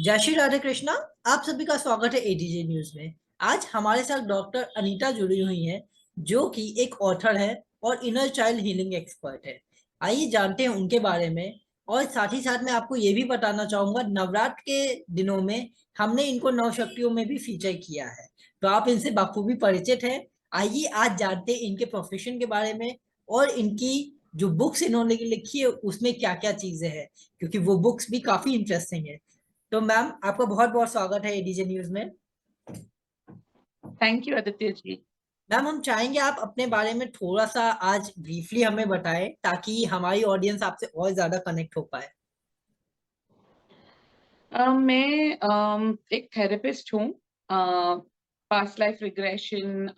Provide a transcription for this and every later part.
जय श्री राधे कृष्णा। आप सभी का स्वागत है एडीजे न्यूज में। आज हमारे साथ डॉक्टर अनीता जुड़ी हुई हैं, जो कि एक ऑथर है और इनर चाइल्ड हीलिंग एक्सपर्ट है। आइए जानते हैं उनके बारे में। और साथ ही साथ मैं आपको ये भी बताना चाहूंगा, नवरात्र के दिनों में हमने इनको नवशक्तियों में भी फीचर किया है, तो आप इनसे बखूबी परिचित हैं। आइए आज जानते हैं इनके प्रोफेशन के बारे में और इनकी जो बुक्स इन्होंने लिखी है उसमें क्या क्या चीजें हैं, क्योंकि वो बुक्स भी काफी इंटरेस्टिंग है। तो मैम, आपका बहुत बहुत स्वागत है एडीजे न्यूज में। Thank you Aditya ji. Ma'am, हम चाहेंगे आप अपने बारे में थोड़ा सा आज ब्रीफली हमें बताएं, ताकि हमारी ऑडियंस आपसे और ज्यादा कनेक्ट हो पाए। मैं एक थेरेपिस्ट हूँ। Past life regression,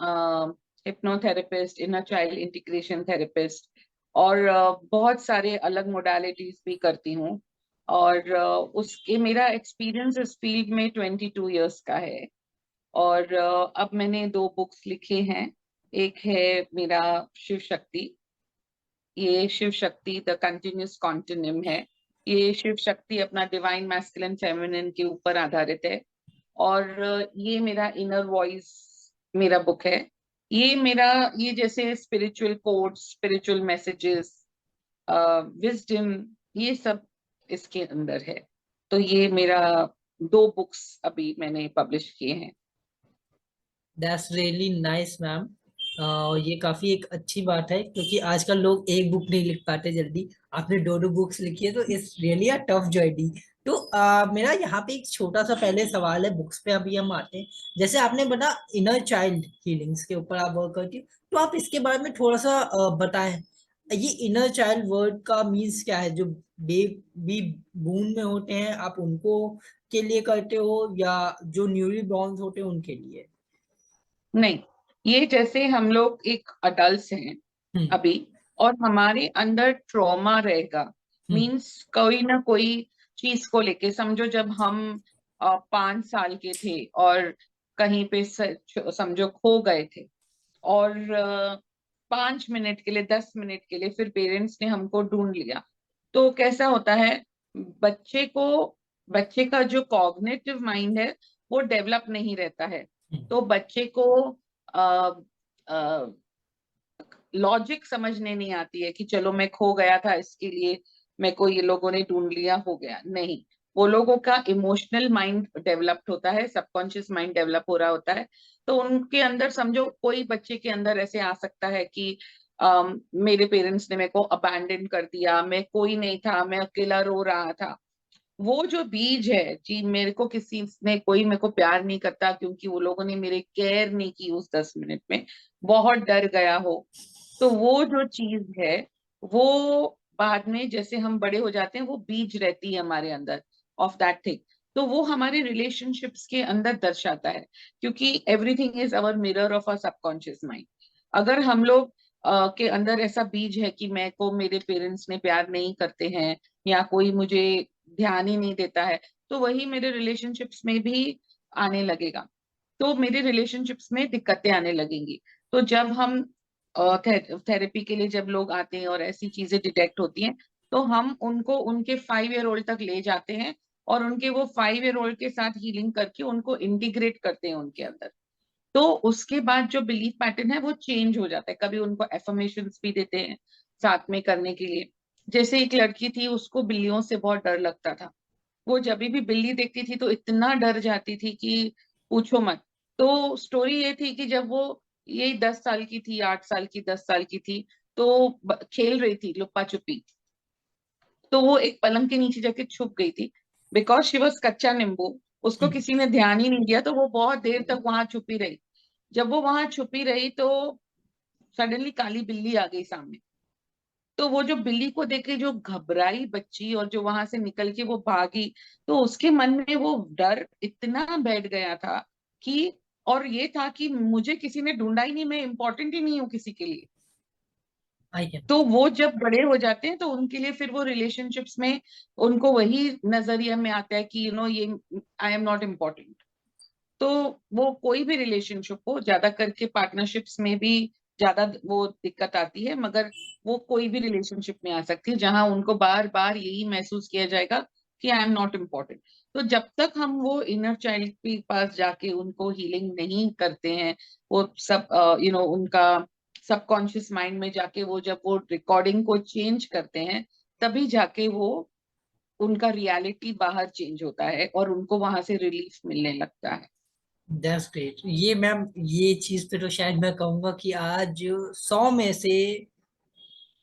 hypnotherapist, inner child integration therapist और बहुत सारे अलग मोडालिटीज भी करती हूँ। और उसके मेरा एक्सपीरियंस इस फील्ड में 22 years का है। और अब मैंने 2 बुक्स लिखे हैं। एक है मेरा शिव शक्ति। ये Shiv Shakti the continuous continuum है। ये शिव शक्ति अपना डिवाइन मैस्कुलिन फेमिनिन के ऊपर आधारित है। और ये मेरा इनर वॉइस मेरा बुक है। ये मेरा ये जैसे spiritual codes, spiritual messages, wisdom, ये सब इसके अंदर है। तो ये मेरा 2 बुक्स अभी मैंने पब्लिश किए हैं। That's really nice ma'am. ये काफी एक अच्छी बात है, क्योंकि आजकल लोग एक बुक नहीं लिख पाते जल्दी। आपने दो दो बुक्स लिखी है, तो it's really a tough journey. तो मेरा यहाँ पे एक छोटा सा पहले सवाल है, बुक्स पे अभी हम आते हैं। जैसे आपने बता, इनर चाइल्ड हीलिंग्स के ऊपर आप वर्क करती हो, तो आप इसके बारे में थोड़ा सा बताएं। ये इनर चाइल्ड वर्ड का मीन्स क्या है? जो बेबी बून में होते हैं, आप उनको के लिए करते हो, या जो न्यूली बॉर्न होते हैं उनके लिए? नहीं, ये जैसे हम लोग एक अडल्ट हैं हम्म। अभी, और हमारे अंदर ट्रॉमा रहेगा। हम्म। मीन्स कोई ना कोई चीज को लेके, समझो जब हम 5 साल के थे और कहीं पे समझो खो गए थे, और 5 मिनट के लिए, 10 मिनट के लिए फिर पेरेंट्स ने हमको ढूंढ लिया। तो कैसा होता है, बच्चे को बच्चे का जो कॉग्निटिव माइंड है वो डेवलप नहीं रहता है। हम्म। तो बच्चे को लॉजिक समझने नहीं आती है कि चलो मैं खो गया था, इसके लिए मेरे को ये लोगों ने ढूंढ लिया, हो गया नहीं। वो लोगों का इमोशनल माइंड डेवलप्ड होता है, सबकॉन्शियस माइंड डेवलप हो रहा होता है। तो उनके अंदर समझो कोई बच्चे के अंदर ऐसे आ सकता है कि मेरे पेरेंट्स ने मेरे को अबैंडन कर दिया, मैं कोई नहीं था, मैं अकेला रो रहा था। वो जो बीज है जी, मेरे को किसी ने, कोई मेरे को प्यार नहीं करता क्योंकि वो लोगों ने मेरे केयर नहीं की उस 10 मिनट में, बहुत डर गया हो। तो वो जो चीज है, वो बाद में जैसे हम बड़े हो जाते हैं, वो बीज रहती है हमारे अंदर ऑफ दैट थिंग। तो वो हमारे रिलेशनशिप्स के अंदर दर्शाता है, क्योंकि everything is our mirror of our subconscious mind. अगर हम लोग के अंदर ऐसा बीज है कि मैं को मेरे पेरेंट्स ने प्यार नहीं करते हैं, या कोई मुझे ध्यान ही नहीं देता है, तो वही मेरे रिलेशनशिप्स में भी आने लगेगा। तो मेरे रिलेशनशिप्स में दिक्कतें आने लगेंगी। तो जब हम थेरेपी के लिए जब लोग आते हैं और ऐसी चीजें डिटेक्ट होती हैं, तो हम उनको उनके 5 year old तक ले जाते हैं, और उनके वो 5 year old के साथ हीलिंग करके उनको इंटीग्रेट करते हैं उनके अंदर। तो उसके बाद जो बिलीफ पैटर्न है वो चेंज हो जाता है। कभी उनको एफर्मेशंस भी देते हैं साथ में करने के लिए। जैसे एक लड़की थी, उसको बिल्लियों से बहुत डर लगता था। वो जब भी बिल्ली देखती थी तो इतना डर जाती थी कि पूछो मत। तो स्टोरी ये थी कि जब वो यही 10 साल की थी, 8 साल की, 10 साल की थी, तो खेल रही थी लुप्पा छुपी। तो वो एक पलंग के नीचे जाके छुप गई थी, बिकॉज शी वॉज कच्चा नींबू। उसको हम्म। किसी ने ध्यान ही नहीं दिया, तो वो बहुत देर तक वहां छुपी रही। जब वो वहां छुपी रही तो सडनली काली बिल्ली आ गई सामने। तो वो जो बिल्ली को देख के जो घबराई बच्ची, और जो वहां से निकल के वो भागी, तो उसके मन में वो डर इतना बैठ गया था कि, और ये था कि मुझे किसी ने ढूंढा ही नहीं, मैं इंपॉर्टेंट ही नहीं हूँ किसी के लिए। I can. तो वो जब बड़े हो जाते हैं तो उनके लिए फिर वो रिलेशनशिप्स में उनको वही नजरिया में आता है कि ये आई एम नॉट इम्पोर्टेंट। तो वो कोई भी रिलेशनशिप हो, ज्यादा करके पार्टनरशिप्स में भी ज्यादा वो दिक्कत आती है, मगर वो कोई भी रिलेशनशिप में आ सकती है जहां उनको बार बार यही महसूस किया जाएगा कि आई एम नॉट इम्पोर्टेंट। तो जब तक हम वो इनर चाइल्ड के पास जाके उनको हीलिंग नहीं करते हैं, वो सब उनका सबकॉन्शियस माइंड में जाके वो जब वो रिकॉर्डिंग को चेंज करते हैं, तभी जाके वो उनका रियलिटी बाहर चेंज होता है और उनको वहां से रिलीफ मिलने लगता है। That's great. ये मैम, ये चीज पे तो शायद मैं कहूंगा कि आज 100 में से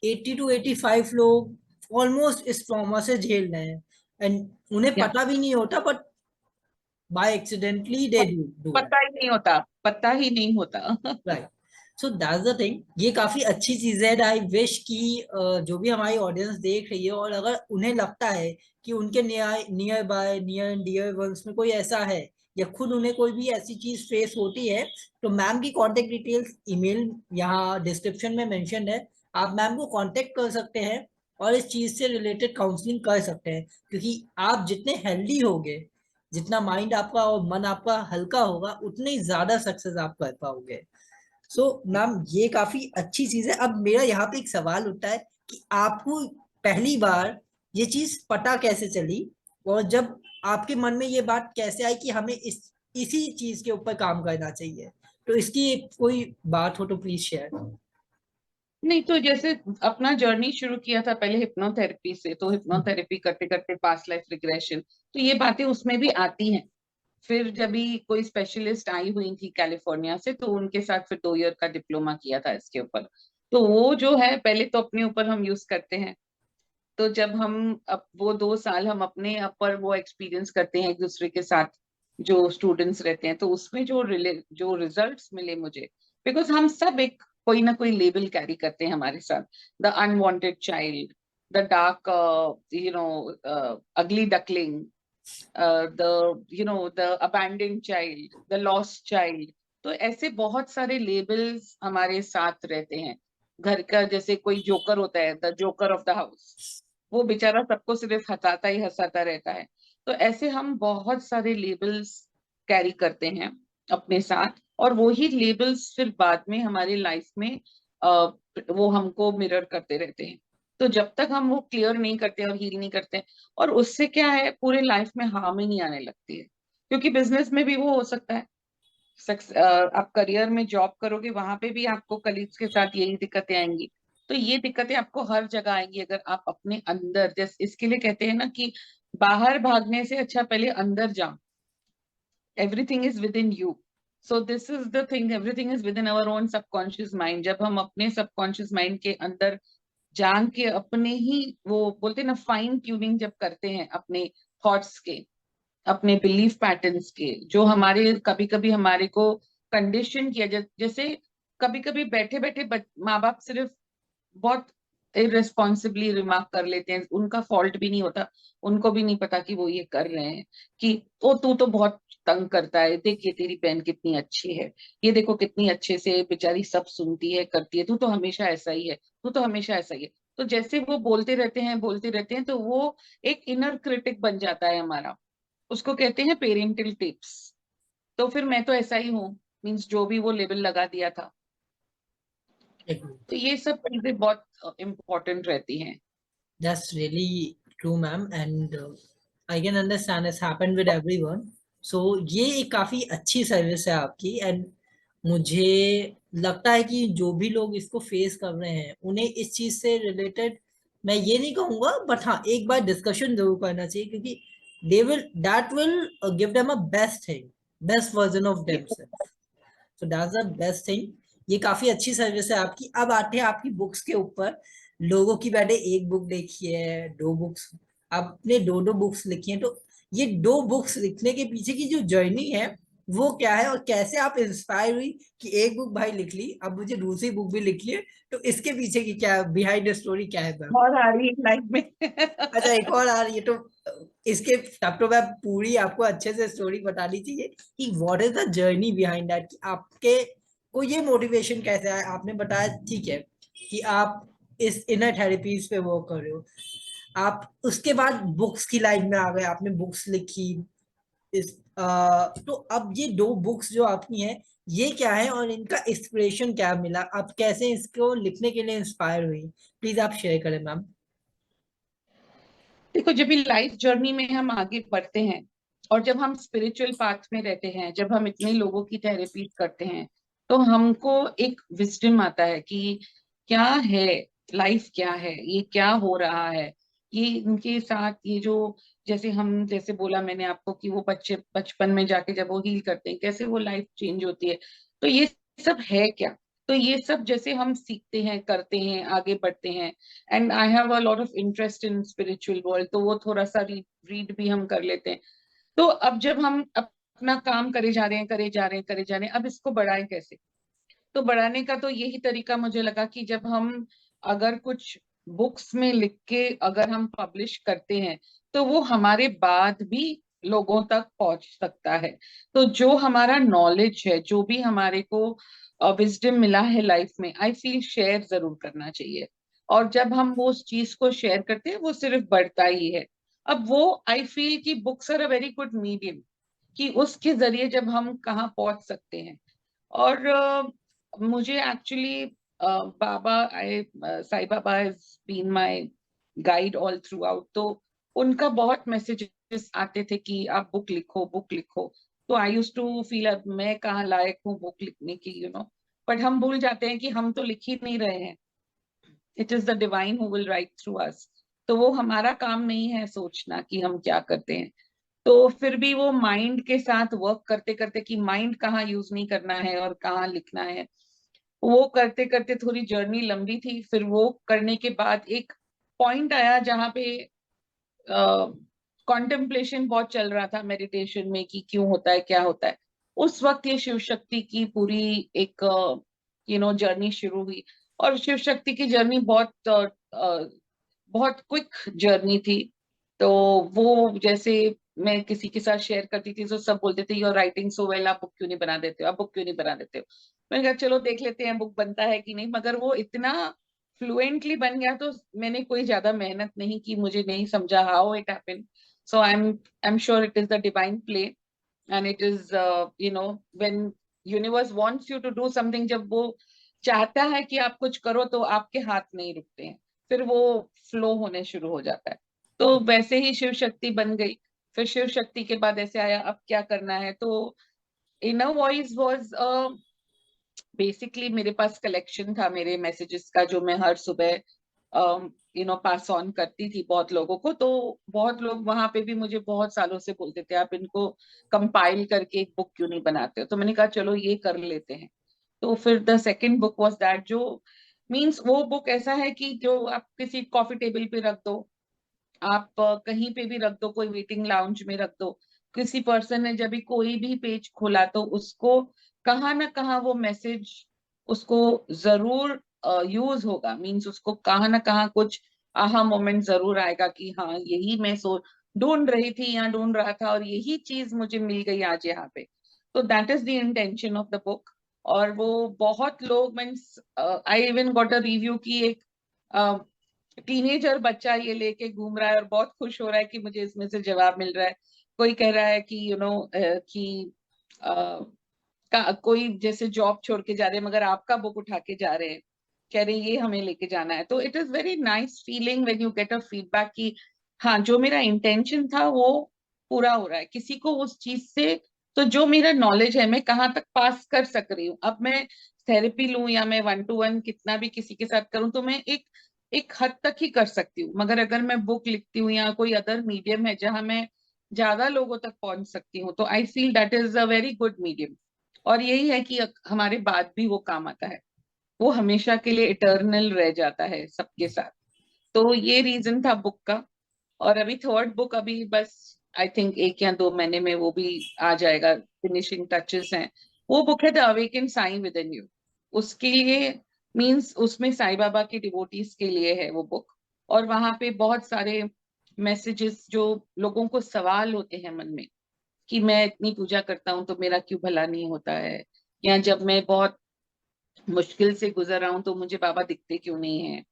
80 to 85 लोग ऑलमोस्ट इस ट्रॉमा से झेल रहे हैं, एंड उन्हें या पता भी नहीं होता, but by accidentally they do it. पता ही नहीं होता, पता ही नहीं होता। Right. So that's the thing, ये काफी अच्छी चीज है। आई विश कि जो भी हमारी ऑडियंस देख रही है, और अगर उन्हें लगता है कि उनके near by, near and dear ones में कोई ऐसा है, या खुद उन्हें कोई भी ऐसी चीज फेस होती है, तो मैम की कांटेक्ट डिटेल्स ईमेल यहाँ डिस्क्रिप्शन में मेंशन है। आप मैम को कांटेक्ट कर सकते हैं और इस चीज से रिलेटेड काउंसलिंग कर सकते हैं, क्योंकि आप जितने हेल्दी होगे, जितना माइंड आपका और मन आपका हल्का होगा, उतने ही ज्यादा सक्सेस आप कर पाओगे। सो मैम, ये काफी अच्छी चीज है। अब मेरा यहाँ पे एक सवाल उठता है कि आपको पहली बार ये चीज पता कैसे चली, और जब आपके मन में ये बात कैसे आई कि हमें इसी चीज के ऊपर काम करना चाहिए, तो इसकी कोई बात हो तो प्लीज शेयर। नहीं तो जैसे अपना जर्नी शुरू किया था पहले हिप्नोथेरेपी से, तो हिप्नोथेरेपी करते करते पास्ट लाइफ रिग्रेशन, तो ये बातें उसमें भी आती हैं। फिर जब भी कोई स्पेशलिस्ट आई हुई थी कैलिफोर्निया से, तो उनके साथ फिर 2 ईयर का डिप्लोमा किया था इसके ऊपर। तो वो जो है पहले तो अपने ऊपर हम यूज करते हैं। तो जब हम अब वो 2 साल हम अपने ऊपर वो एक्सपीरियंस करते हैं एक दूसरे के साथ, जो स्टूडेंट्स रहते हैं, तो उसमें जो रिजल्ट्स मिले मुझे, बिकॉज हम सब एक कोई ना कोई लेबल कैरी करते हैं हमारे साथ। The unwanted child, the dark ugly duckling, the abandoned child, the lost child. तो ऐसे बहुत सारे लेबल्स हमारे साथ रहते हैं। घर का जैसे कोई जोकर होता है, the joker of the house, वो बेचारा सबको सिर्फ हंसाता ही हंसाता रहता है। तो ऐसे हम बहुत सारे लेबल्स कैरी करते हैं अपने साथ, और वो ही लेबल्स फिर बाद में हमारी लाइफ में वो हमको मिरर करते रहते हैं। तो जब तक हम वो क्लियर नहीं करते और हील नहीं करते, और उससे क्या है, पूरे लाइफ में हार्म ही नहीं आने लगती है। क्योंकि बिजनेस में भी वो हो सकता है, आप करियर में जॉब करोगे, वहां पे भी आपको कलीग्स के साथ यही दिक्कतें आएंगी। तो ये दिक्कतें आपको हर जगह आएंगी अगर आप अपने अंदर, जैसे इसके लिए कहते हैं ना कि बाहर भागने से अच्छा पहले अंदर जाओ। Everything is with in you. So this is the thing, everything is with in our own subconscious mind. जब हम अपने सबकॉन्शियस माइंड के अंदर जान के अपने ही, वो बोलते हैं ना, फाइन ट्यूनिंग जब करते हैं अपने थॉट्स के, अपने बिलीफ पैटर्न्स के, जो हमारे कभी कभी हमारे को कंडीशन किया जैसे कभी कभी बैठे बैठे माँ बाप सिर्फ बहुत इररिस्पॉन्सिबली रिमार्क कर लेते हैं, उनका फॉल्ट भी नहीं होता, उनको भी नहीं पता कि वो ये कर रहे हैं, कि ओ तू तो बहुत तंग करता है, देख ये तेरी बहन कितनी अच्छी है, ये देखो कितनी अच्छे से बेचारी सब सुनती है करती है, तू तो हमेशा ऐसा ही है, तू तो हमेशा ऐसा ही है। तो जैसे वो बोलते रहते हैं, तो वो एक इनर क्रिटिक बन जाता है हमारा। उसको कहते हैं पेरेंटल टिप्स। तो फिर मैं तो ऐसा ही हूँ, मीन्स जो भी वो लेबल लगा दिया था। तो ये सब चीजें बहुत इम्पोर्टेंट रहती हैं। That's really true, ma'am, and I can understand it's happened with everyone. So ये एक काफी अच्छी सर्विस है आपकी, एंड मुझे लगता है कि जो भी लोग इसको फेस कर रहे हैं, उन्हें इस चीज से रिलेटेड, मैं ये नहीं कहूंगा, बट हाँ, एक बार डिस्कशन जरूर करना चाहिए, क्योंकि that will give them a best thing, best version of themselves. So that's the best thing. ये काफी अच्छी सर्विस है आपकी। अब आते हैं आपकी बुक्स के ऊपर। लोगों की मैंने एक बुक देखी है, दो बुक्स, आपने दो दो बुक्स लिखी हैं, तो ये दो बुक्स लिखने के पीछे की जो जर्नी है, वो क्या है, और कैसे आप इंस्पायर हुई कि एक बुक भाई लिख ली, अब मुझे दूसरी बुक भी लिखनी है, तो इसके पीछे की क्या बिहाइंड द स्टोरी क्या है मैम? और आ रही है लाइफ में। अच्छा, एक और आ रही है, तो इसके तब तो मैं पूरी आपको अच्छे से स्टोरी बतानी चाहिए कि what is the journey behind that, कि आपके को ये मोटिवेशन कैसे आया। आपने बताया ठीक है कि आप इस इनर थेरेपीज पे वर्क कर रहे हो, आप उसके बाद बुक्स की लाइन में आ गए, आपने बुक्स लिखी। तो अब ये दो बुक्स जो आपकी हैं, ये क्या है और इनका इंस्पिरेशन क्या मिला, आप कैसे इसको लिखने के लिए इंस्पायर हुई, प्लीज आप शेयर करें मैम। देखो, जब भी लाइफ जर्नी में हम आगे बढ़ते हैं और जब हम स्पिरिचुअल पाथ में रहते हैं, जब हम इतने लोगों की थेरेपी करते हैं, तो हमको एक विजडम आता है कि क्या है लाइफ, क्या है ये, क्या हो रहा है ये इनके साथ, ये जो जैसे हम, जैसे बोला मैंने आपको कि वो बच्चे बचपन में जाके जब वो हील करते हैं कैसे वो लाइफ चेंज होती है, तो ये सब है क्या। तो ये सब जैसे हम सीखते हैं, करते हैं, आगे बढ़ते हैं, and I have a lot of interest in spiritual world, तो वो थोड़ा सा रीड भी हम कर लेते हैं। तो अब जब हम अपना काम करे जा रहे हैं, करे जा रहे हैं, करे जा रहे हैं, अब इसको बढ़ाएं कैसे। तो बढ़ाने का तो यही तरीका मुझे लगा कि जब हम अगर कुछ बुक्स में लिख के अगर हम पब्लिश करते हैं, तो वो हमारे बाद भी लोगों तक पहुंच सकता है। तो जो हमारा नॉलेज है, जो भी हमारे को विजडम मिला है लाइफ में, आई फील शेयर जरूर करना चाहिए। और जब हम वो उस चीज को शेयर करते हैं, वो सिर्फ बढ़ता ही है। अब वो, आई फील कि books are a very good medium, कि उसके जरिए जब हम कहाँ पहुंच सकते हैं। और मुझे actually Baba, I Sai Baba has been my guide all throughout, तो उनका बहुत मैसेजेस आते थे कि आप बुक लिखो, बुक लिखो। तो आई यूज टू फील अब मैं कहाँ लायक हूँ बुक लिखने की, बट हम भूल जाते हैं कि हम तो लिख ही नहीं रहे हैं। It is the divine who will write through us. तो वो हमारा काम नहीं है सोचना कि हम क्या करते हैं। तो फिर भी वो माइंड के साथ वर्क करते करते कि माइंड कहाँ यूज नहीं करना है और कहाँ लिखना है, वो करते करते थोड़ी जर्नी लंबी थी। फिर वो करने के बाद एक पॉइंट आया जहाँ पे कॉन्टेम्पलेशन बहुत चल रहा था मेडिटेशन में कि क्यों होता है, क्या होता है। उस वक्त ये शिव शक्ति की पूरी एक जर्नी शुरू हुई। और शिव शक्ति की जर्नी बहुत क्विक जर्नी थी। तो वो जैसे मैं किसी के साथ शेयर करती थी तो सब बोलते थे, योर राइटिंग सो वेल, आप बुक क्यों नहीं बना देते हो, आप बुक क्यों नहीं बना देते हो। मैंने कहा चलो देख लेते हैं बुक बनता है कि नहीं, मगर वो इतना फ्लुएंटली बन गया, तो मैंने कोई ज्यादा मेहनत नहीं की, मुझे नहीं समझा how it happened. So I am sure it is the divine play, and it is when universe wants you to do something, जब वो चाहता है कि आप कुछ करो तो आपके हाथ नहीं रुकते हैं, फिर वो फ्लो होने शुरू हो जाता है। तो वैसे ही शिव शक्ति बन गई। फिर शिव शक्ति के बाद ऐसे आया अब क्या करना है, तो इनर वॉइस वाज बेसिकली मेरे पास कलेक्शन था मेरे मैसेजेस का, जो मैं हर सुबह पास ऑन करती थी बहुत लोगों को। तो बहुत लोग वहां पे भी मुझे बहुत सालों से बोलते थे आप इनको कंपाइल करके एक बुक क्यों नहीं बनाते हो। तो मैंने कहा चलो ये कर लेते हैं। तो फिर the second book was that, जो मीन्स वो बुक ऐसा है कि जो आप किसी कॉफी टेबल पे रख दो, आप कहीं पे भी रख दो, कोई मीटिंग लाउंज में रख दो, किसी पर्सन ने जब भी कोई भी पेज खोला तो उसको कहाँ ना कहाँ वो मैसेज उसको जरूर यूज होगा। मीन्स उसको कहाँ ना कहाँ कुछ आहा मोमेंट जरूर आएगा कि हाँ यही मैं सो ढूंढ रही थी या ढूंढ रहा था, और यही चीज मुझे मिल गई आज यहाँ पे। तो that is the intention of the book. और वो बहुत लोग, means I even got a review की एक टीनेजर बच्चा ये लेके घूम रहा है और बहुत खुश हो रहा है कि मुझे इसमें से जवाब मिल रहा है। कोई कह रहा है कि कि कोई जैसे जॉब छोड़ के जा रहे हैं मगर आपका बुक उठा के जा रहे हैं, कह रहे हैं ये हमें लेके जाना है। तो it is very nice feeling when you get a feedback कि हाँ जो मेरा इंटेंशन था वो पूरा हो रहा है किसी को उस चीज से। तो जो मेरा नॉलेज है मैं कहाँ तक पास कर सक रही हूँ, अब मैं थेरेपी लूं या मैं वन टू वन कितना भी किसी के साथ करूं, तो मैं एक एक हद तक ही कर सकती हूँ। मगर अगर मैं बुक लिखती हूँ या कोई अदर मीडियम है जहां मैं ज्यादा लोगों तक पहुंच सकती हूँ, तो I feel that is a very good medium. और यही है कि हमारे बाद भी वो काम आता है, वो हमेशा के लिए इटर्नल रह जाता है सबके साथ। तो ये रीजन था बुक का। और अभी थर्ड बुक अभी बस आई थिंक 1 या 2 महीने में वो भी आ जाएगा, फिनिशिंग टचेस हैं। वो बुक है the awaken Sai with in you. उसके लिए मींस उसमें साईं बाबा के डिवोटीज के लिए है वो बुक। और वहां पे बहुत सारे मैसेजेस जो लोगों को सवाल होते हैं मन में कि मैं इतनी पूजा करता हूँ तो मेरा क्यों भला नहीं होता है, या जब मैं बहुत मुश्किल से गुजर रहा हूं तो मुझे बाबा दिखते क्यों नहीं है।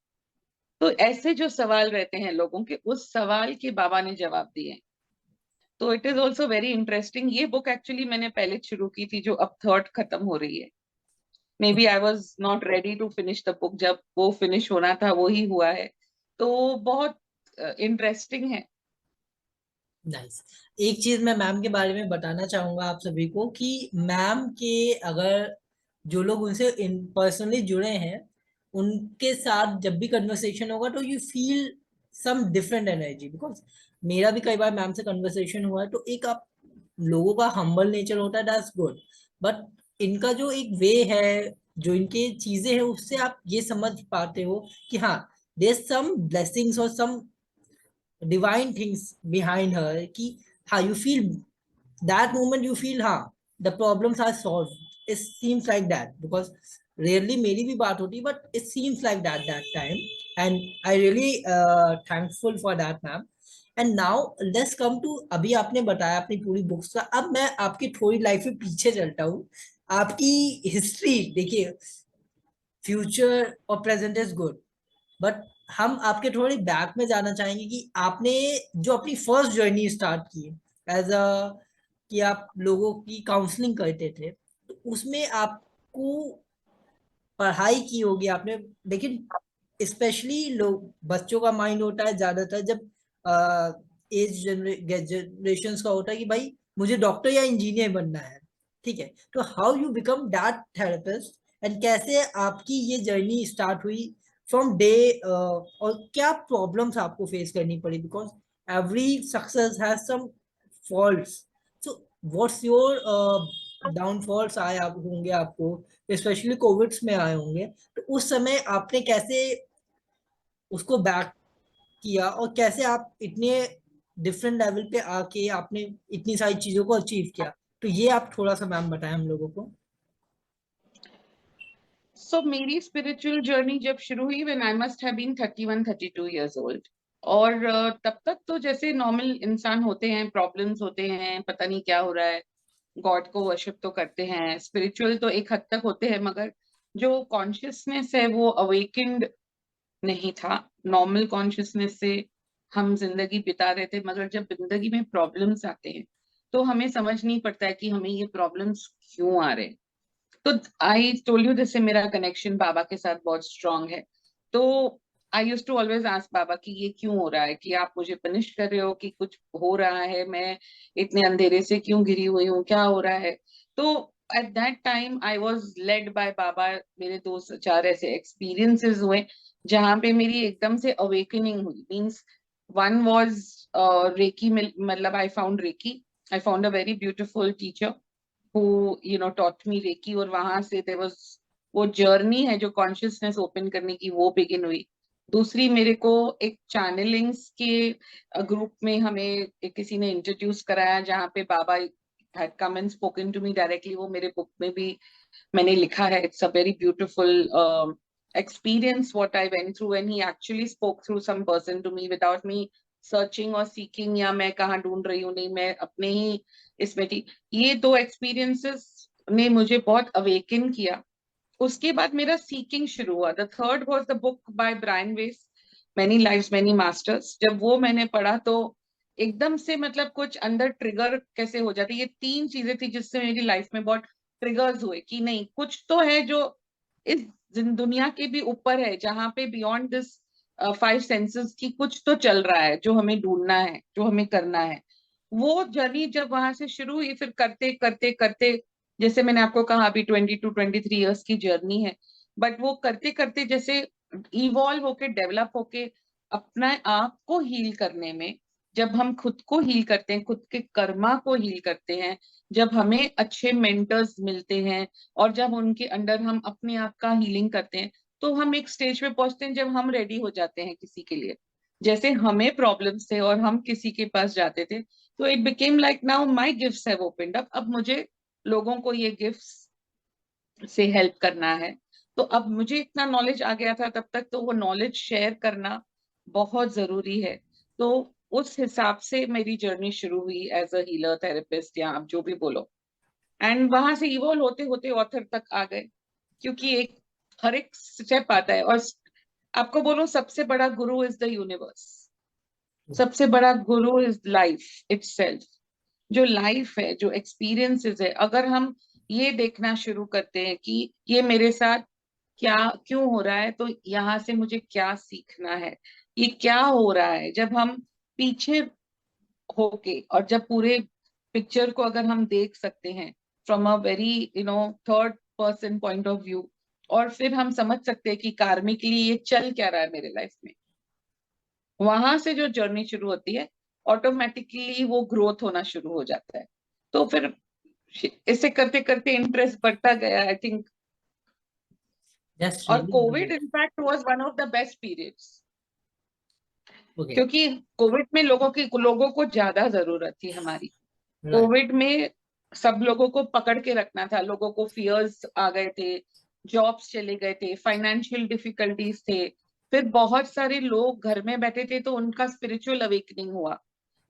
तो ऐसे जो सवाल रहते हैं लोगों के, उस सवाल के बाबा ने जवाब दिए। तो it is also very interesting. ये बुक एक्चुअली मैंने पहले शुरू की थी, जो अब थर्ड खत्म हो रही है। Maybe I was not ready to finish the book, जब वो फिनिश होना था वो ही हुआ है। तो बहुत इंटरेस्टिंग है। नाइस। एक चीज मैं मैम के बारे में बताना चाहूंगा आप सभी को कि मैम के अगर जो लोग उनसे इन पर्सनली जुड़े हैं उनके साथ जब भी कन्वर्सेशन होगा तो you feel some different energy, because मेरा भी कई बार मैम से कन्वर्सेशन हुआ है तो एक आप लोगों का हम्बल नेचर होता है, दैट्स गुड। बट इनका जो एक वे है, जो इनके चीजें हैं उससे आप ये समझ पाते हो कि हाँ, देयर सम ब्लेसिंग्स और सम divine things behind her कि हाँ you feel that moment, you feel हाँ the problems are solved. It seems like that because rarely मेरी भी बात होती, but it seems like that time, and I really thankful for that ma'am. And now let's come to, अभी आपने बताया अपनी पूरी बुक्स का, अब मैं आपकी थोड़ी लाइफ में पीछे चलता हूँ। आपकी हिस्ट्री देखिए, फ्यूचर और प्रेजेंट इज गुड, बट हम आपके थोड़ी बैक में जाना चाहेंगे कि आपने जो अपनी फर्स्ट जर्नी स्टार्ट की एज अ, कि आप लोगों की काउंसलिंग करते थे, तो उसमें आपको पढ़ाई की होगी आपने, लेकिन स्पेशली लोग बच्चों का माइंड होता है ज्यादातर जब एज जनरेशन का होता है कि भाई मुझे डॉक्टर या इंजीनियर बनना है, ठीक है। तो how you become that therapist, and कैसे आपकी ये जर्नी स्टार्ट हुई फ्रॉम डे, और क्या प्रॉब्लम्स आपको फेस करनी पड़ी, because every success has some faults. So what's your downfalls आए आप होंगे आपको, स्पेशली कोविड्स में आए होंगे, तो उस समय आपने कैसे उसको बैक किया और कैसे आप इतने डिफरेंट लेवल पे आके आपने इतनी सारी चीजों को अचीव किया, तो ये आप थोड़ा सा मैम बताएं हम लोगों को। सो मेरी स्पिरिचुअल जर्नी जब शुरू हुई when I must have been 31-32 years old. और तब तक तो जैसे नॉर्मल इंसान होते हैं, प्रॉब्लम्स होते हैं, पता नहीं क्या हो रहा है, गॉड को वर्शिप तो करते हैं, स्पिरिचुअल तो एक हद तक होते हैं, मगर जो कॉन्शियसनेस है वो अवेकेंड नहीं था। नॉर्मल कॉन्शियसनेस से हम जिंदगी बिता रहे थे, मगर जब जिंदगी में प्रॉब्लम्स आते हैं तो हमें समझ नहीं पड़ता है कि हमें ये प्रॉब्लम्स क्यों आ रहे हैं। तो आई टोल्ड यू, जैसे मेरा कनेक्शन बाबा के साथ बहुत स्ट्रांग है, तो आई यूज टू ऑलवेज आस्क बाबा कि ये क्यों हो रहा है, कि आप मुझे पनिश कर रहे हो कि कुछ हो रहा है, मैं इतने अंधेरे से क्यों घिरी हुई हूँ, क्या हो रहा है। तो at that time I was led by Baba. मेरे 2 4 ऐसे एक्सपीरियंसेस हुए जहाँ पे मेरी एकदम से अवेकनिंग हुई। मीन्स वन वॉज रेकी, मतलब I found reiki, I found a very beautiful teacher who taught me Reiki, और वहां से there was वो जर्नी है जो कॉन्शियसनेस ओपन करने की, वो बिगिन हुई। दूसरी, मेरे को एक चैनलिंग्स के ग्रुप में हमें किसी ने इंट्रोड्यूस कराया जहाँ पे बाबा had come and spoken to me directly। वो मेरे बुक में भी मैंने लिखा है। It's a very beautiful experience what I went through, and he actually spoke through some person to me without me searching or seeking, या मैं कहाँ ढूंढ रही हूँ, नहीं, मैं अपने ही इसमें थी। ये 2 एक्सपीरियंसेस ने मुझे बहुत अवेकन किया। उसके बाद मेरा सीकिंग शुरू हुआ। The third was the book by Brian Weiss, many lives many masters. जब वो मैंने पढ़ा तो एकदम से मतलब कुछ अंदर ट्रिगर कैसे हो जाती, ये 3 चीजें थी जिससे मेरी लाइफ में बहुत ट्रिगर्स हुए कि नहीं, कुछ तो है जो इस दुनिया के भी ऊपर है, जहाँ पे बियॉन्ड दिस 5 सेंसेस की कुछ तो चल रहा है जो हमें ढूंढना है, जो हमें करना है। वो जर्नी जब वहां से शुरू हुई, फिर करते करते करते, जैसे मैंने आपको कहा अभी 22-23 इयर्स की जर्नी है, बट वो करते करते जैसे इवॉल्व होके, डेवलप होके, अपने आप को हील करने में, जब हम खुद को हील करते हैं, खुद के कर्मा को हील करते हैं, जब हमें अच्छे मेंटर्स मिलते हैं, और जब उनके अंडर हम अपने आप का हीलिंग करते हैं, तो हम एक स्टेज पे पहुंचते हैं जब हम रेडी हो जाते हैं किसी के लिए। जैसे हमें प्रॉब्लम्स थे और हम किसी के पास जाते थे, तो it became like now my gifts have opened up. अब मुझे लोगों को ये गिफ्ट्स से हेल्प करना है। तो अब मुझे इतना नॉलेज आ गया था तब तक, तो वो नॉलेज शेयर करना बहुत जरूरी है। तो उस हिसाब से मेरी जर्नी शुरू हुई एज अ हीलर, थेरेपिस्ट, या आप जो भी बोलो। एंड वहां से इवॉल्व होते होते ऑथर तक आ गए, क्योंकि एक हर एक स्टेप आता है। और आपको बोलो, सबसे बड़ा गुरु इज द यूनिवर्स, सबसे बड़ा गुरु इज लाइफ इटसेल्फ। जो लाइफ है, जो एक्सपीरियंसेस है, अगर हम ये देखना शुरू करते हैं कि ये मेरे साथ क्या क्यों हो रहा है, तो यहाँ से मुझे क्या सीखना है, ये क्या हो रहा है, जब हम पीछे होके और जब पूरे पिक्चर को अगर हम देख सकते हैं from a very third person point of view, और फिर हम समझ सकते हैं कि कार्मिकली ये चल क्या रहा है मेरे लाइफ में, वहां से जो जर्नी शुरू होती है ऑटोमेटिकली वो ग्रोथ होना शुरू हो जाता है। तो फिर इसे करते करते इंटरेस्ट बढ़ता गया, आई थिंक। दैट्स और really Covid great. In fact was one of the best periods, okay. क्योंकि कोविड में लोगों को ज्यादा जरूरत थी हमारी। राइट। कोविड में सब लोगों को पकड़ के रखना था, लोगों को फियर्स आ गए थे, जॉब्स चले गए थे, फाइनेंशियल डिफिकल्टीज थे, फिर बहुत सारे लोग घर में बैठे थे, तो उनका स्पिरिचुअल अवेकनिंग हुआ,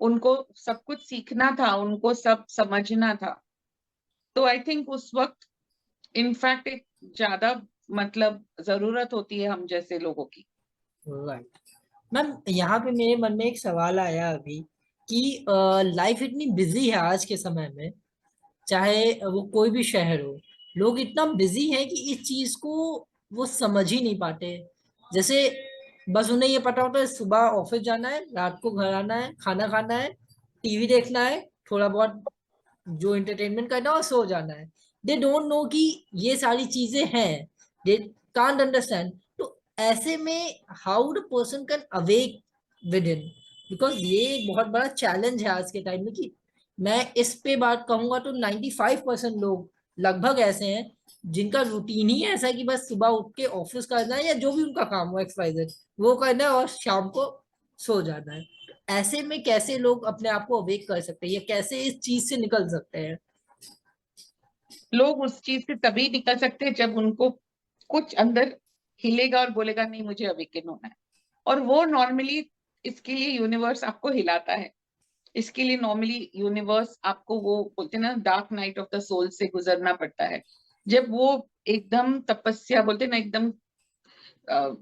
उनको सब कुछ सीखना था, उनको सब समझना था। तो आई थिंक उस वक्त इनफैक्ट एक ज्यादा मतलब जरूरत होती है हम जैसे लोगों की। राइट। मैम, यहाँ पे मेरे मन में एक सवाल आया अभी कि लाइफ इतनी बिजी है आज के समय में, चाहे वो कोई भी शहर हो, लोग इतना बिजी हैं कि इस चीज को वो समझ ही नहीं पाते। जैसे बस उन्हें ये पता होता है सुबह ऑफिस जाना है, रात को घर आना है, खाना खाना है, टीवी देखना है, थोड़ा बहुत जो एंटरटेनमेंट करना है और सो जाना है। दे डोंट नो कि ये सारी चीजें हैं। They can't understand. तो ऐसे में how the person can awake with in, because ये एक बहुत बड़ा चैलेंज है आज के टाइम में। कि मैं इस पे बात कहूंगा तो 95% लोग लगभग ऐसे हैं जिनका रूटीन ही ऐसा है कि बस सुबह उठ के ऑफिस करना है या जो भी उनका काम हो XYZ वो करना है और शाम को सो जाना है। ऐसे में कैसे लोग अपने आप को अवेक कर सकते हैं या कैसे इस चीज से निकल सकते हैं? लोग उस चीज से तभी निकल सकते हैं जब उनको कुछ अंदर हिलेगा और बोलेगा नहीं मुझे अवेकन होना है। और वो नॉर्मली इसके लिए यूनिवर्स आपको हिलाता है, इसके लिए नॉर्मली यूनिवर्स आपको वो बोलते हैं ना dark night of the soul से गुजरना पड़ता है। जब वो एकदम तपस्या बोलते हैं ना, अ,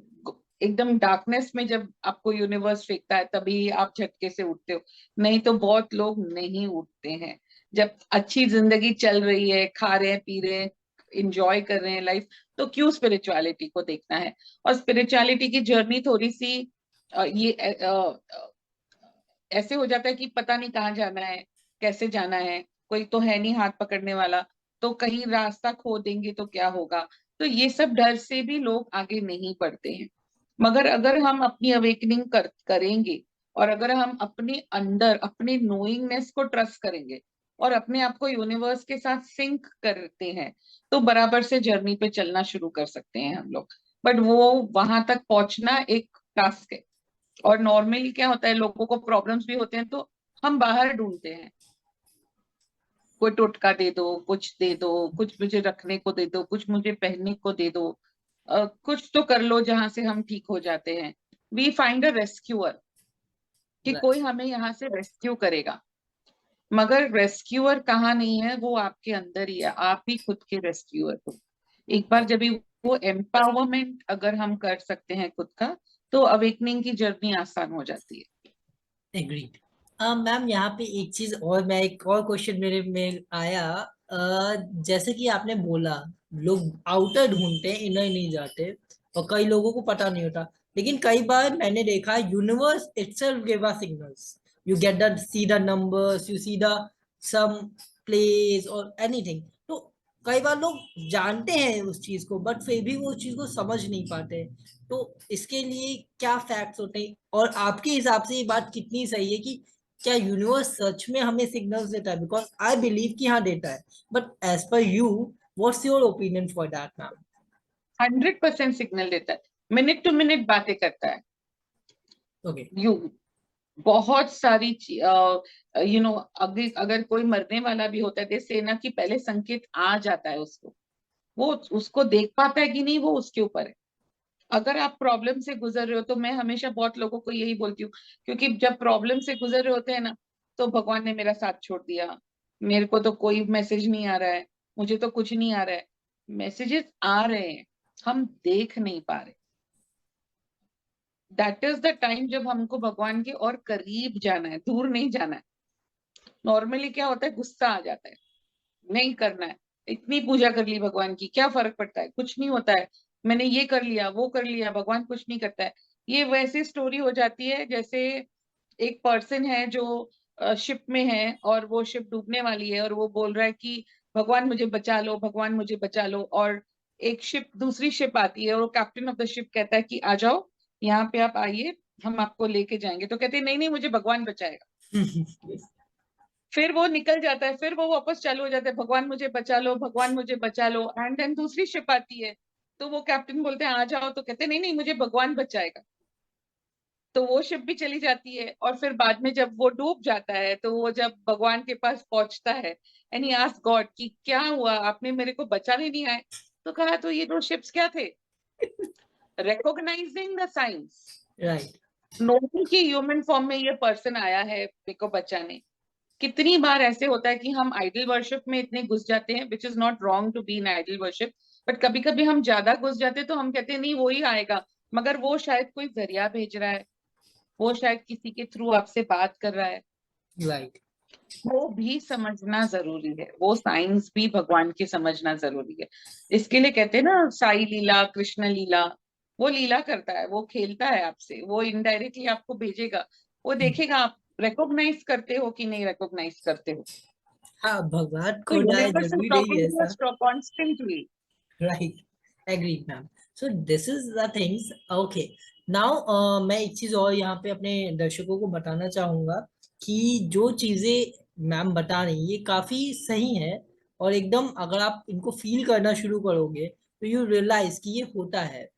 एकदम डार्कनेस में जब आपको यूनिवर्स फेंकता है तभी आप झटके से उठते हो, नहीं तो बहुत लोग नहीं उठते हैं। जब अच्छी जिंदगी चल रही है, खा रहे हैं पी रहे हैं, इंजॉय कर रहे हैं लाइफ, तो क्यों स्पिरिचुअलिटी को देखना है। और स्पिरिचुअलिटी की जर्नी थोड़ी सी ऐसे हो जाता है कि पता नहीं कहाँ जाना है, कैसे जाना है, कोई तो है नहीं हाथ पकड़ने वाला, तो कहीं रास्ता खो देंगे तो क्या होगा। तो ये सब डर से भी लोग आगे नहीं बढ़ते हैं। मगर अगर हम अपनी अवेकनिंग करेंगे, और अगर हम अपने अंदर अपने नोइंगनेस को ट्रस्ट करेंगे और अपने आप को यूनिवर्स के साथ सिंक करते हैं, तो बराबर से जर्नी पे चलना शुरू कर सकते हैं हम लोग। बट वो वहां तक पहुंचना एक टास्क है। और नॉर्मली क्या होता है, लोगों को प्रॉब्लम्स भी होते हैं तो हम बाहर ढूंढते हैं, कोई टोटका दे दो, कुछ दे दो, कुछ मुझे रखने को दे दो, कुछ मुझे पहनने को दे दो, कुछ तो कर लो जहां से हम ठीक हो जाते हैं। वी फाइंड अ रेस्क्यूअर, कि कोई हमें यहाँ से रेस्क्यू करेगा। मगर रेस्क्यूअर कहाँ नहीं है, वो आपके अंदर ही है, आप ही खुद के रेस्क्यूअर हो। एक बार जब भी वो एम्पावरमेंट अगर हम कर सकते हैं खुद का, तो अवेकनिंग की जर्नी आसान हो जाती है। एग्रीड। मैम, यहाँ पे एक चीज और, मैं एक और क्वेश्चन मेरे में आया। जैसे कि आपने बोला लोग आउटर ढूंढते हैं, इनर नहीं जाते, और कई लोगों को पता नहीं होता। लेकिन कई बार मैंने देखा universe itself give us signals. You get the see the numbers, you see the some place और एनीथिंग। तो कई बार लोग जानते हैं उस चीज को बट फिर भी वो उस चीज को समझ नहीं पाते। तो इसके लिए क्या फैक्ट्स होते हैं और आपके हिसाब से ये बात कितनी सही है कि क्या यूनिवर्स सच में हमें सिग्नल्स देता है? बिकॉज आई बिलीव कि हाँ देता है, but as per you, what's your opinion for that ma'am? 100% signal देता है, मिनट टू मिनट बातें करता है। ओके। यू बहुत सारी अगर अगर कोई मरने वाला भी होता है, जैसे ना कि पहले संकेत आ जाता है उसको, वो उसको देख पाता है कि नहीं वो उसके ऊपर है। अगर आप प्रॉब्लम से गुजर रहे हो, तो मैं हमेशा बहुत लोगों को यही बोलती हूँ, क्योंकि जब प्रॉब्लम से गुजर रहे होते हैं ना, तो भगवान ने मेरा साथ छोड़ दिया, मेरे को तो कोई मैसेज नहीं आ रहा है, मुझे तो कुछ नहीं आ रहा है। मैसेजेस आ रहे हैं, हम देख नहीं पा रहे। दैट इज द टाइम जब हमको भगवान के और करीब जाना है, दूर नहीं जाना है। नॉर्मली क्या होता है, गुस्सा आ जाता है, नहीं करना है, इतनी पूजा कर ली भगवान की, क्या फर्क पड़ता है, कुछ नहीं होता है, मैंने ये कर लिया वो कर लिया, भगवान कुछ नहीं करता है। ये वैसी स्टोरी हो जाती है जैसे एक पर्सन है जो शिप में है और वो शिप डूबने वाली है और वो बोल रहा है कि भगवान मुझे बचा लो, भगवान मुझे बचा लो। और एक शिप, दूसरी शिप आती है और वो कैप्टन ऑफ द शिप कहता है कि आ जाओ, यहाँ पे आप आइए, हम आपको लेके जाएंगे। तो कहते हैं नहीं नहीं, मुझे भगवान बचाएगा। फिर वो निकल जाता है, फिर वो वापस चालू हो जाता है, भगवान मुझे बचा लो, भगवान मुझे बचा लो। एंड देन दूसरी शिप आती है, तो वो कैप्टन बोलते हैं आ जाओ, तो कहते हैं नहीं नहीं, मुझे भगवान बचाएगा। तो वो शिप भी चली जाती है। और फिर बाद में जब वो डूब जाता है, तो वो जब भगवान के पास पहुंचता है एंड ही आस्क्ड गॉड कि क्या हुआ, आपने मेरे को बचाने नहीं आए? तो कहा तो ये दो शिप्स क्या थे? Recognising the science, right, noting कि ह्यूमन फॉर्म में ये पर्सन आया है मेरे को बचाने। कितनी बार ऐसे होता है कि हम आइडल वर्शिप में इतने घुस जाते हैं, which is not wrong to be in idol worship, but कभी कभी हम ज्यादा घुस जाते हैं तो हम कहते हैं नहीं वो ही आएगा, मगर वो शायद कोई जरिया भेज रहा है, वो शायद किसी के थ्रू आपसे बात कर रहा है। राइट, वो भी समझना जरूरी है, वो साइंस भी भगवान की समझना जरूरी है। इसके लिए कहते हैं ना साई लीला, कृष्ण लीला। वो लीला करता है, वो खेलता है आपसे, वो इनडायरेक्टली आपको भेजेगा, वो देखेगा आप रिकॉग्नाइज करते हो कि नहीं रिकॉग्नाइज करते हो। हाँ, भगवान तो खुद आए यूनिवर्स इज जरूरी नहीं टॉकिंग है टू ऐसा। अस constantly. Right, agreed, ma'am. So this is the things. Okay, now मैं एक चीज और यहाँ पे अपने दर्शकों को बताना चाहूंगा कि जो चीजें मैम बता रही ये काफी सही है, और एकदम अगर आप इनको फील करना शुरू करोगे तो यू रियलाइज कि ये होता है।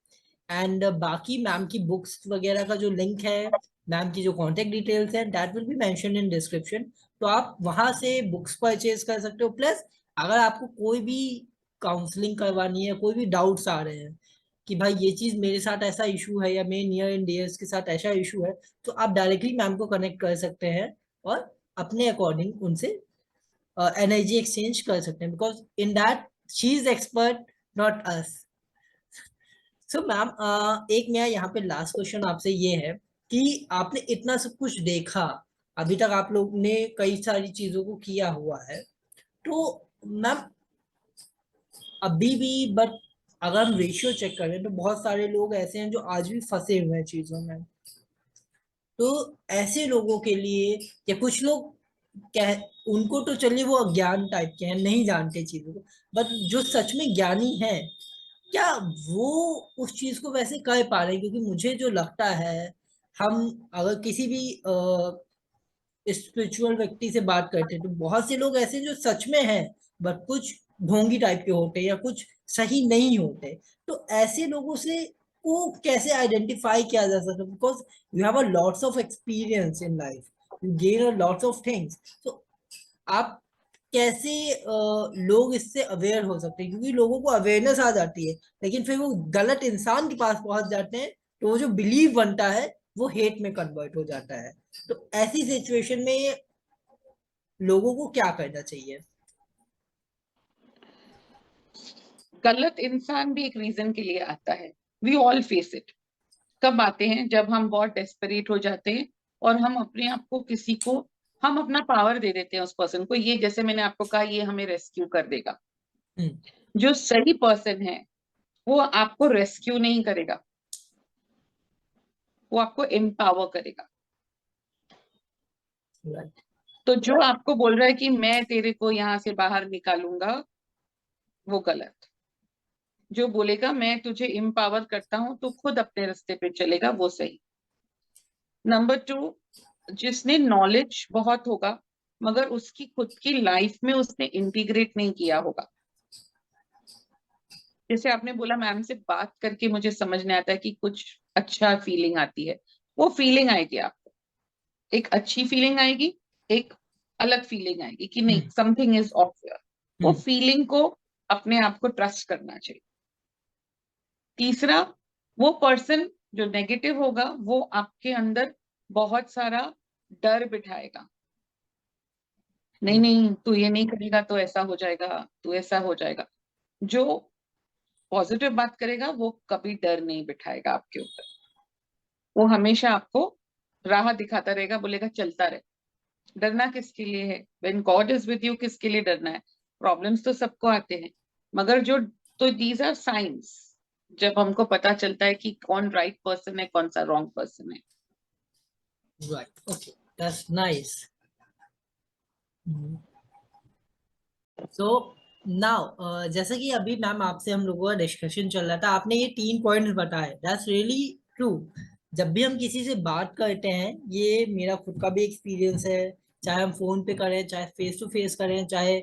एंड बाकी मैम की बुक्स वगैरह का जो लिंक है, मैम की जो कांटेक्ट डिटेल्स है, that will be mention in description. तो आप वहां से बुक्स परचेज कर सकते हो। प्लस अगर आपको कोई भी काउंसलिंग करवानी है, कोई भी डाउट्स आ रहे हैं कि भाई ये चीज मेरे साथ ऐसा इशू है या मेरे नियर एंड डियर्स के साथ ऐसा इशू है, तो आप डायरेक्टली मैम को कनेक्ट कर सकते हैं और अपने अकॉर्डिंग उनसे एनर्जी एक्सचेंज कर सकते हैं, because in that she is expert, not us. So ma'am, एक मेरा यहाँ पे लास्ट क्वेश्चन आपसे ये है कि आपने इतना सब कुछ देखा, अभी तक आप लोग ने कई सारी चीजों को किया हुआ है, तो मैम अभी भी, बट अगर हम रेशियो चेक करें तो बहुत सारे लोग ऐसे हैं जो आज भी फंसे हुए हैं चीजों में। तो ऐसे लोगों के लिए, या कुछ लोग कह, उनको तो चलिए वो अज्ञान टाइप के हैं, नहीं जानते चीजों को, बट जो सच में ज्ञानी है, क्या वो उस चीज को वैसे कर पा रहे हैं? क्योंकि मुझे जो लगता है, हम अगर किसी भी स्पिरिचुअल व्यक्ति से बात करते हैं तो बहुत से लोग ऐसे जो सच में हैं, बट कुछ ढोंगी टाइप के होते हैं या कुछ सही नहीं होते। तो ऐसे लोगों से को कैसे आइडेंटिफाई किया जा सकता है? Because you have a lots of experience in life, you gain a lots of things. तो आप कैसे लोग इससे अवेयर हो सकते हैं? क्योंकि लोगों को अवेयरनेस आ जाती है, लेकिन फिर वो गलत इंसान के पास पहुंच जाते हैं, तो वो जो बिलीव बनता है वो हेट में कन्वर्ट हो जाता है। तो ऐसी सिचुएशन में लोगों को क्या करना चाहिए? गलत इंसान भी एक रीजन के लिए आता है, वी ऑल फेस इट। कब आते हैं? जब हम बहुत डेस्परेट हो जाते हैं और हम अपने आप को किसी को, हम अपना पावर दे देते हैं उस पर्सन को, ये जैसे मैंने आपको कहा ये हमें रेस्क्यू कर देगा। हम्म। जो सही पर्सन है वो आपको रेस्क्यू नहीं करेगा, वो आपको एम्पावर करेगा। राइट। तो जो आपको बोल रहा है कि मैं तेरे को यहाँ से बाहर निकालूंगा, वो गलत। जो बोलेगा मैं तुझे एम्पावर करता हूं तो खुद अपने रास्ते पे चलेगा, वो सही। नंबर टू, जिसने नॉलेज बहुत होगा मगर उसकी खुद की लाइफ में उसने इंटीग्रेट नहीं किया होगा। जैसे आपने बोला मैम से बात करके मुझे समझ में आता है कि कुछ अच्छा फीलिंग आती है, वो फीलिंग आएगी आपको, एक अच्छी फीलिंग आएगी, एक अलग फीलिंग आएगी कि नहीं hmm. Something is off here. वो हम्म। फीलिंग को अपने आप को ट्रस्ट करना चाहिए। तीसरा, वो पर्सन जो नेगेटिव होगा वो आपके अंदर बहुत सारा डर बिठाएगा, नहीं नहीं तू ये नहीं करेगा तो ऐसा हो जाएगा, तू ऐसा हो जाएगा। जो पॉजिटिव बात करेगा वो कभी डर नहीं बिठाएगा आपके ऊपर, वो हमेशा आपको राह दिखाता रहेगा, बोलेगा चलता रहे। डरना किसके लिए है? When God is with you किसके लिए डरना है? प्रॉब्लम्स तो सबको आते हैं, मगर जो, तो दीज आर साइंस जब हमको पता चलता है कि कौन राइट पर्सन है, कौन सा रॉन्ग पर्सन है। Right. Okay. That's nice. So now जैसे कि अभी मैम आपसे हम लोगों का डिस्कशन चल रहा था, आपने ये 3 पॉइंट्स बताए, दैट्स रियली ट्रू। जब भी हम किसी से बात करते हैं, ये मेरा खुद का भी एक्सपीरियंस है, चाहे हम फोन पे करें, चाहे फेस टू फेस करें, चाहे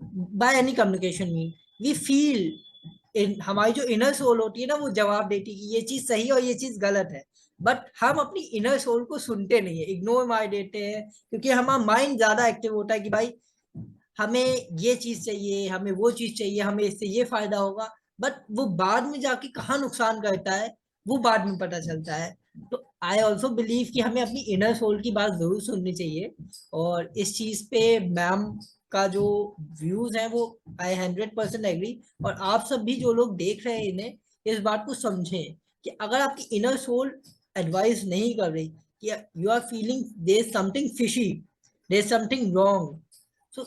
by any communication mean, we feel हमारी जो इनर सोल होती है ना, वो जवाब देती है कि ये चीज सही है और ये चीज गलत है। बट हम अपनी इनर सोल को सुनते नहीं है, इग्नोर मार देते हैं, क्योंकि हमारा माइंड ज्यादा एक्टिव होता है कि भाई हमें ये चीज चाहिए, हमें वो चीज चाहिए, हमें इससे ये फायदा होगा। बट वो बाद में जाके कहाँ नुकसान करता है, वो बाद में पता चलता है। तो आई ऑल्सो बिलीव कि हमें अपनी इनर सोल की बात जरूर सुननी चाहिए। और इस चीज पे मैम का जो व्यूज है वो आई 100% एग्री। और आप सब भी जो लोग देख रहे हैं इन्हें, इस बात को समझें कि अगर आपकी इनर सोल एडवाइस नहीं कर रही कि you are feeling there is something fishy, there is something wrong, so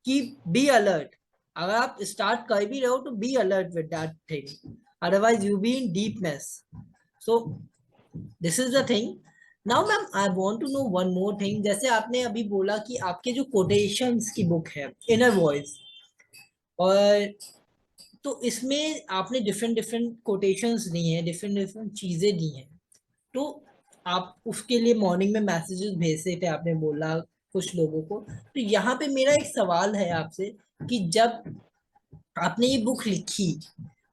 keep be alert. अगर आप स्टार्ट कर भी रहे हो तो be alert with that thing, otherwise you be in deepness. So this is the thing. Now ma'am I want to know one more thing. जैसे आपने अभी बोला कि आपके जो कोटेशंस की बुक है इनर वॉइस, और तो इसमें आपने डिफरेंट डिफरेंट कोटेशंस दी हैं, डिफरेंट डिफरेंट चीजें दी हैं। तो आप उसके लिए मॉर्निंग में मैसेजेस भेजते थे, आपने बोला कुछ लोगों को। तो यहाँ पे मेरा एक सवाल है आपसे कि जब आपने ये बुक लिखी,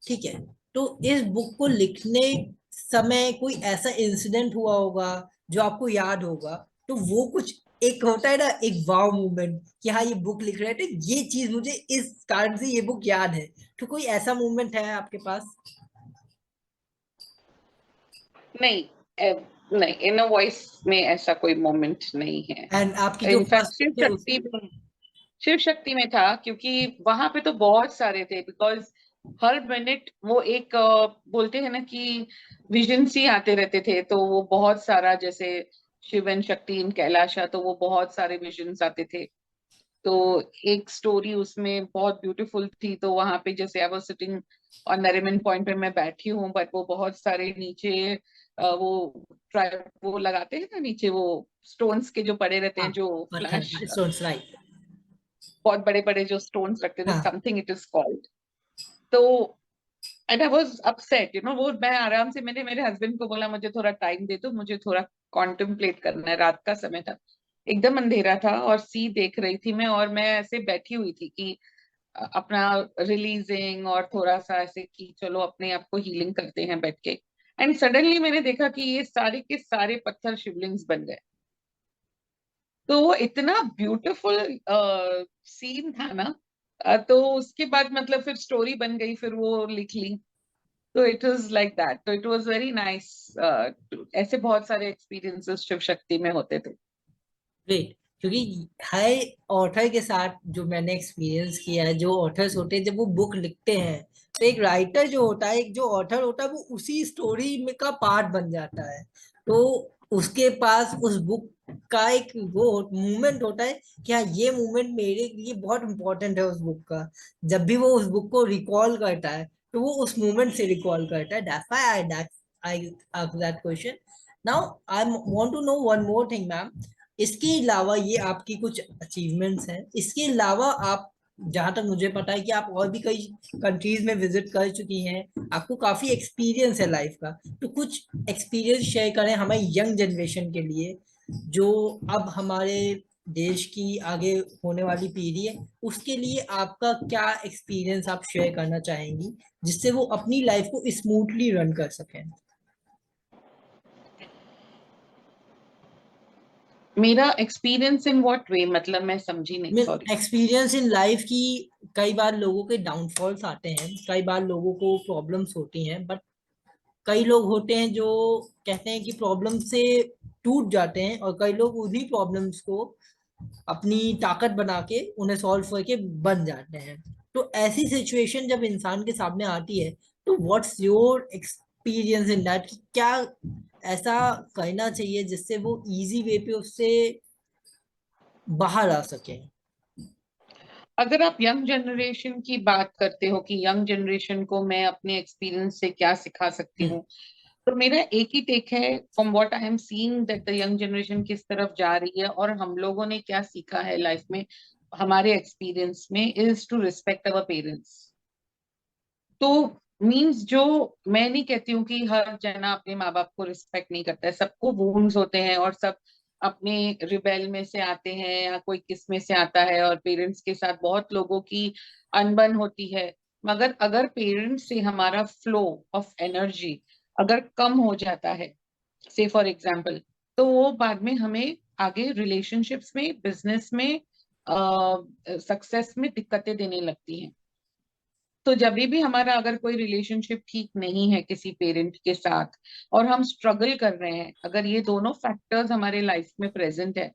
ठीक है, तो इस बुक को लिखने समय कोई ऐसा इंसिडेंट हुआ होगा जो आपको याद होगा, तो वो कुछ एक होता है ना, एक वाव मूवमेंट कि हाँ ये बुक लिख रहे थे, ये चीज मुझे इस कारण से ये बुक याद है। तो कोई ऐसा मूवमेंट है आपके पास? नहीं, नहीं, इनर वॉइस में ऐसा कोई मोमेंट नहीं है। एंड आपकी जो इनफैक्ट फर्स्ट शिव थे शक्ति उसमें? में, शिव शक्ति में था, क्योंकि वहां पे तो बहुत सारे थे। बिकॉज हर मिनट वो एक बोलते हैं ना कि विजन सी आते रहते थे, तो वो बहुत सारा, जैसे शिव एंड शक्ति इन कैलाशा, तो वो बहुत सारे विजन्स आते थे। तो एक स्टोरी उसमें बहुत ब्यूटीफुल थी, तो वहां पे जैसे आई वाज सिटिंग और नरीमन पॉइंट पे मैं बैठी हूँ, बट वो बहुत सारे नीचे वो ट्राई वो लगाते हैं ना नीचे, वो स्टोन्स के जो पड़े रहते हाँ, हैं, जो फ्लैश, पत्थर स्टोन्स, राइट। बहुत बड़े बड़े जो स्टोन्स रखते थे, हाँ, समथिंग इट इज कॉल्ड। तो एंड आई वाज अपसेट, वो मैं आराम से, मैंने मेरे हस्बैंड को बोला मुझे थोड़ा टाइम दे दो, मुझे थोड़ा कॉन्टेम्पलेट करना है। रात का समय था, एकदम अंधेरा था, और सी देख रही थी मैं, और मैं ऐसे बैठी हुई थी कि अपना रिलीजिंग, और थोड़ा सा ऐसे कि चलो अपने आप को हीलिंग करते हैं बैठ के। एंड सडनली मैंने देखा कि ये सारे के सारे पत्थर शिवलिंग्स बन गए। तो वो इतना ब्यूटीफुल सीन था ना। तो उसके बाद मतलब फिर स्टोरी बन गई, फिर वो लिख ली। तो इट वाज लाइक दैट, तो इट वाज वेरी नाइस। ऐसे बहुत सारे एक्सपीरियंसेस शिव शक्ति में होते थे। ग्रेट। क्योंकि हर ऑथर के साथ जो मैंने एक्सपीरियंस किया है, जो ऑथर्स होते हैं जब वो बुक लिखते हैं, तो एक राइटर जो होता है, एक जो ऑथर होता है, वो उसी स्टोरी में का पार्ट बन जाता है। तो उसके पास उस बुक का एक वो मूवमेंट होता है कि हाँ ये मूवमेंट मेरे लिए बहुत इंपॉर्टेंट है उस बुक का। जब भी वो उस बुक को रिकॉल करता है, तो वो उस मूवमेंट से रिकॉल करता है। That's why I ask that question. Now I want to know one more thing ma'am. इसके अलावा ये आपकी कुछ अचीवमेंट्स हैं, इसके अलावा आप, जहां तक मुझे पता है कि आप और भी कई कंट्रीज में विजिट कर चुकी हैं, आपको काफी एक्सपीरियंस है लाइफ का। तो कुछ एक्सपीरियंस शेयर करें हमारी यंग जनरेशन के लिए, जो अब हमारे देश की आगे होने वाली पीढ़ी है, उसके लिए आपका क्या एक्सपीरियंस आप शेयर करना चाहेंगी, जिससे वो अपनी लाइफ को स्मूथली रन कर सकें? मेरा एक्सपीरियंस इन व्हाट वे, मतलब मैं समझी नहीं, mean sorry. Experience in life की। कई बार लोगों के डाउनफॉल्स आते हैं, कई बार लोगों को प्रॉब्लम्स होती हैं, बट कई लोग होते हैं जो कहते हैं कि प्रॉब्लम से टूट जाते हैं, और कई लोग उन्हीं प्रॉब्लम्स को अपनी ताकत बना के उन्हें सॉल्व करके बन जाते हैं। तो ऐसी सिचुएशन जब इंसान के सामने आती है, तो what's your experience in that, कि क्या ऐसा करना चाहिए जिससे वो इजी वे पे उससे बाहर आ सके? अगर आप यंग जनरेशन की बात करते हो कि यंग जनरेशन को मैं अपने एक्सपीरियंस से क्या सिखा सकती हूँ, तो मेरा एक ही टेक है from what I am seeing that the young generation किस तरफ जा रही है और हम लोगों ने क्या सीखा है लाइफ में हमारे एक्सपीरियंस में, is to respect our parents. तो मीन्स जो, मैं नहीं कहती हूँ कि हर जना अपने माँ बाप को रिस्पेक्ट नहीं करता है, सबको वूंड्स होते हैं और सब अपने रिबेल में से आते हैं या कोई किस में से आता है, और पेरेंट्स के साथ बहुत लोगों की अनबन होती है। मगर अगर पेरेंट्स से हमारा फ्लो ऑफ एनर्जी अगर कम हो जाता है, से फॉर एग्जाम्पल, तो वो बाद में हमें आगे रिलेशनशिप्स में, बिजनेस में, सक्सेस में दिक्कतें देने लगती हैं। तो जब भी हमारा अगर कोई रिलेशनशिप ठीक नहीं है किसी पेरेंट के साथ और हम स्ट्रगल कर रहे हैं, अगर ये दोनों फैक्टर्स हमारे लाइफ में प्रेजेंट है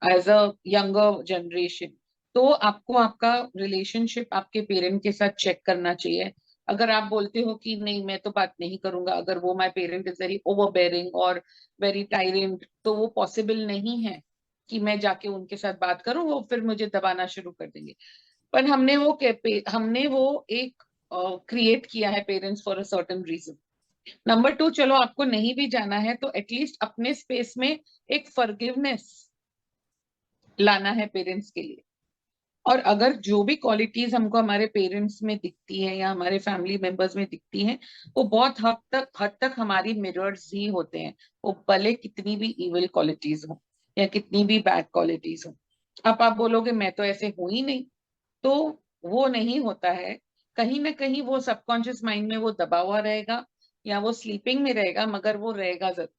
एज अ यंगर जनरेशन, तो आपको आपका रिलेशनशिप आपके पेरेंट के साथ चेक करना चाहिए। अगर आप बोलते हो कि नहीं मैं तो बात नहीं करूंगा, अगर वो माय पेरेंट इज वेरी ओवरबेयरिंग और वेरी टायरेंट, तो वो पॉसिबल नहीं है कि मैं जाके उनके साथ बात करूं, वो फिर मुझे दबाना शुरू कर देंगे। पर हमने वो एक क्रिएट किया है parents for a certain reason. Number two, चलो आपको नहीं भी जाना है तो एटलीस्ट अपने स्पेस में एक फॉरगिवनेस लाना है पेरेंट्स के लिए। और अगर जो भी क्वालिटीज हमको हमारे पेरेंट्स में दिखती है या हमारे फैमिली मेंबर्स में दिखती हैं, वो बहुत हद तक हमारी मिरर्स ही होते हैं, वो भले कितनी भी इविल क्वालिटीज हो या कितनी भी बैड क्वालिटीज हो। अब आप बोलोगे मैं तो ऐसे हूं ही नहीं, तो वो नहीं होता है। कहीं ना कहीं वो सबकॉन्शियस माइंड में वो दबा हुआ रहेगा या वो स्लीपिंग में रहेगा, मगर वो रहेगा जरूर।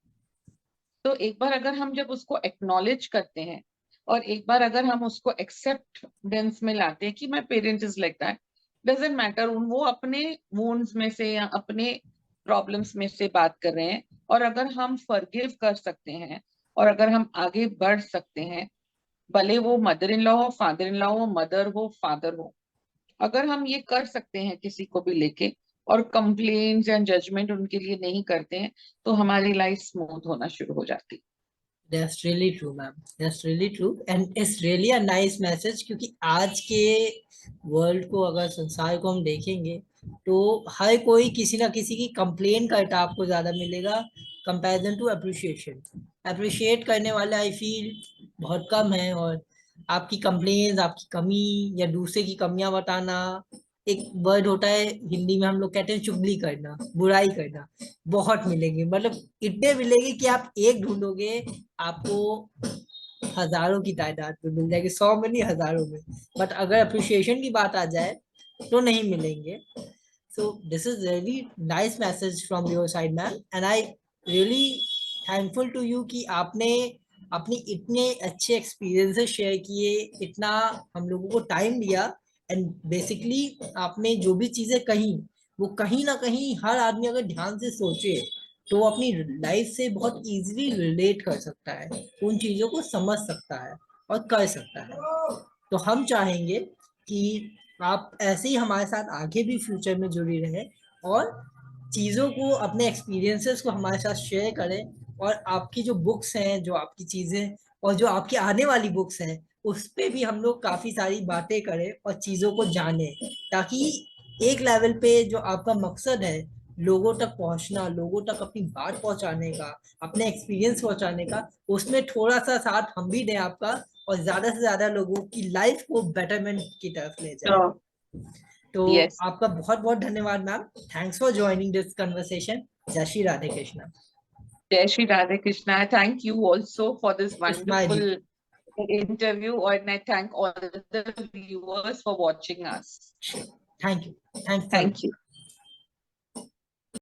तो एक बार अगर हम जब उसको एक्नॉलेज करते हैं और एक बार अगर हम उसको एक्सेप्टेंस में लाते हैं कि my parent is like that, doesn't matter वो अपने वुंड्स में से या अपने प्रॉब्लम्स में से बात कर रहे हैं, और अगर हम फॉरगिव कर सकते हैं और अगर हम आगे बढ़ सकते हैं, भले वो मदर इन लॉ हो, फादर इन लॉ हो, मदर हो, फादर हो, अगर हम ये कर सकते हैं किसी को भी लेके और कंप्लेन्स या जजमेंट उनके लिए नहीं करते हैं, तो हमारी लाइफ स्मूथ होना शुरू हो जाती That's really true, ma'am. That's really true, and it's really a nice message. क्योंकि आज के वर्ल्ड को, अगर संसार को हम देखेंगे, तो हर कोई किसी ना किसी की कंप्लेन करता आपको ज्यादा मिलेगा कंपैरिजन टू अप्रिशिएशन। अप्रिशिएट करने वाले आई फील बहुत कम है, और आपकी कंप्लेन, आपकी कमी या दूसरे की कमियां बताना, एक वर्ड होता है हिंदी में हम लोग कहते हैं चुगली करना, बुराई करना, बहुत मिलेंगे। मतलब इतने मिलेंगे कि आप एक ढूंढोगे, आपको हजारों की तादाद में मिल जाएगी, 100 में नहीं, हजारों में। बट अगर अप्रिशिएशन की बात आ जाए तो नहीं मिलेंगे। So this is really nice message from your side, ma'am, and I really thankful to you कि आपने अपनी इतने अच्छे एक्सपीरियंसेस शेयर किए, इतना हम लोगों को टाइम दिया, एंड बेसिकली आपने जो भी चीजें कही, वो कहीं ना कहीं हर आदमी अगर ध्यान से सोचे तो वो अपनी लाइफ से बहुत इजीली रिलेट कर सकता है, उन चीजों को समझ सकता है और कर सकता है। तो हम चाहेंगे कि आप ऐसे ही हमारे साथ आगे भी फ्यूचर में जुड़ी रहे, और चीज़ों को, अपने एक्सपीरियंसेस को हमारे साथ शेयर करें, और आपकी जो बुक्स हैं, जो आपकी चीज़ें और जो आपकी आने वाली बुक्स हैं, उस पे भी हम लोग काफ़ी सारी बातें करें और चीज़ों को जानें, ताकि एक लेवल पे जो आपका मकसद है, लोगों तक पहुंचना, लोगों तक अपनी बात पहुंचाने का, अपने एक्सपीरियंस पहुंचाने का, उसमें थोड़ा सा साथ हम भी दें आपका, और ज्यादा से ज्यादा लोगों की लाइफ को बेटरमेंट की तरफ ले जाए। है। तो यस, आपका बहुत बहुत धन्यवाद, ma'am. Thanks for joining this conversation. जय श्री राधे कृष्णा। जय Shri Radhe Krishna. Thank you also for this it's my wonderful interview, and I thank all the viewers for watching us. Thank you, thanks a Thank lot. you.